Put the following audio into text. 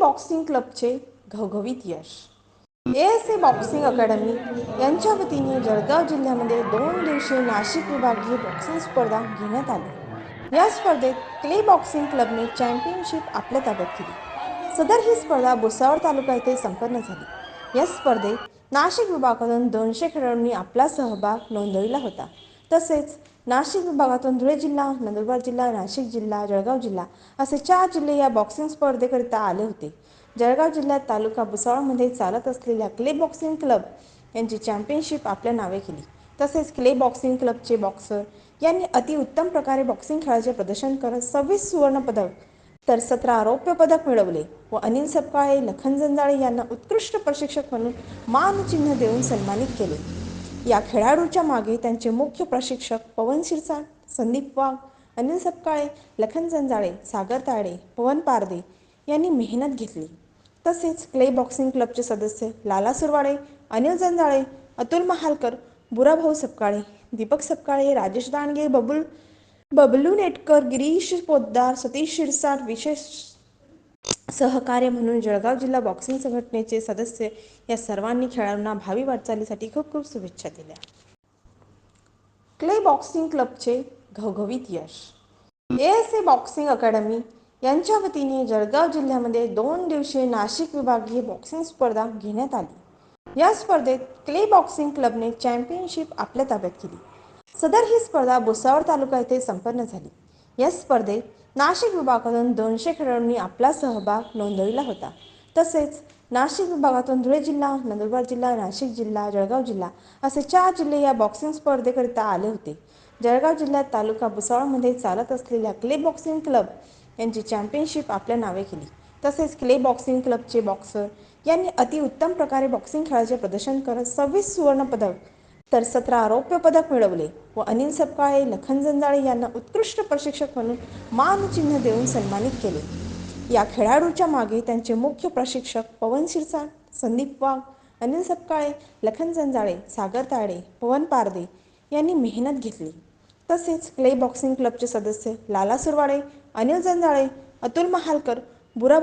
Boxing क्लबचे घवघवीत यश. ASA boxing academy यांच्या वतीने जळगाव जिल्ह्यामध्ये 2 दिवसीय नाशिक विभागीय बॉक्सिंग स्पर्धा घेण्यात आली. या स्पर्धेत क्ले बॉक्सिंग क्लबने चॅम्पियनशिप आपल्या ताब्यात केली. सदर ही स्पर्धा भुसावळ तालुका येथे संपन्न झाली. या स्पर्धेत नाशिक विभागातून 200 खेळाडूंनी आपला सहभाग नोंदविला होता. तसेच नाशिक विभागातून धुळे जिल्हा, नंदुरबार जिल्हा, नाशिक जिल्हा, जळगाव जिल्हा असे 4 जिल्हे या बॉक्सिंग स्पर्धेकरिता आले होते. जळगाव जिल्ह्यात तालुका भुसावळमध्ये चालत असलेल्या क्ले बॉक्सिंग क्लब यांची चॅम्पियनशिप आपल्या नावे केली. तसेच क्ले बॉक्सिंग क्लबचे बॉक्सर यांनी अतिउत्तम प्रकारे बॉक्सिंग खेळाचे प्रदर्शन करत 26 सुवर्ण पदक तर 17 रौप्य पदक मिळवले व अनिल सपकाळे, लखन जंजाळे यांना उत्कृष्ट प्रशिक्षक म्हणून मानचिन्ह देऊन सन्मानित केले. या खेळाडूच्या मागे त्यांचे मुख्य प्रशिक्षक पवन शिरसाट, संदीप वाघ, अनिल सपकाळे, लखन जंजाळे, सागर तायडे, पवन पारदे यांनी मेहनत घेतली. तसेच क्ले बॉक्सिंग क्लबचे सदस्य लाला सुरवाडे, अनिल जंजाळे, अतुल महालकर, बुराभाऊ सपकाळे, दीपक सपकाळे, राजेश दांडगे, बबलू नेटकर, गिरीश पोद्दार, सतीश शिरसाट विशेष सहकार्य म्हणून जळगाव जिल्हा बॉक्सिंग संघटनेचे सदस्य या सर्वांनी खेळाडूंना भावी वाटचालीसाठी खूप खूप शुभेच्छा दिल्या. क्ले बॉक्सिंग क्लबचे घवघवीत यश. ASA बॉक्सिंग अकॅडमी यांच्या वतीने जळगाव जिल्ह्यामध्ये 2 दिवसीय नाशिक विभागीय बॉक्सिंग स्पर्धा घेण्यात आली. या स्पर्धेत क्ले बॉक्सिंग क्लबने चॅम्पियनशिप आपल्या ताब्यात केली. सदर ही स्पर्धा भुसावळ तालुका येथे संपन्न झाली. या स्पर्धेत नाशिक विभागातून 200 खेळाडूंनी आपला सहभाग नोंदविला होता. तसेच नाशिक विभागातून धुळे जिल्हा, नंदुरबार जिल्हा, नाशिक जिल्हा, जळगाव जिल्हा असे 4 जिल्हे या बॉक्सिंग स्पर्धेकरिता आले होते. जळगाव जिल्ह्यात तालुका भुसावळमध्ये चालत असलेल्या क्ले बॉक्सिंग क्लब यांची चॅम्पियनशिप आपल्या नावे केली. तसेच क्ले बॉक्सिंग क्लबचे बॉक्सर यांनी अतिउत्तम प्रकारे बॉक्सिंग खेळाचे प्रदर्शन करत 26 सुवर्ण पदक तर 17 रौप्य पदक मिळवले व अनिल सपकाळे, लखन जंजाळे यांना उत्कृष्ट प्रशिक्षक म्हणून मानचिन्ह देऊन सन्मानित केले. या खेळाडूच्या मागे त्यांचे मुख्य प्रशिक्षक पवन शिरसाट, संदीप वाघ, अनिल सपकाळे, लखन जंजाळे, सागर तायडे, पवन पारदे यांनी मेहनत घेतली. तसेच क्ले बॉक्सिंग क्लबचे सदस्य लाला सुरवाडे, अनिल जंजाळे, अतुल महालकर, बुराभाऊ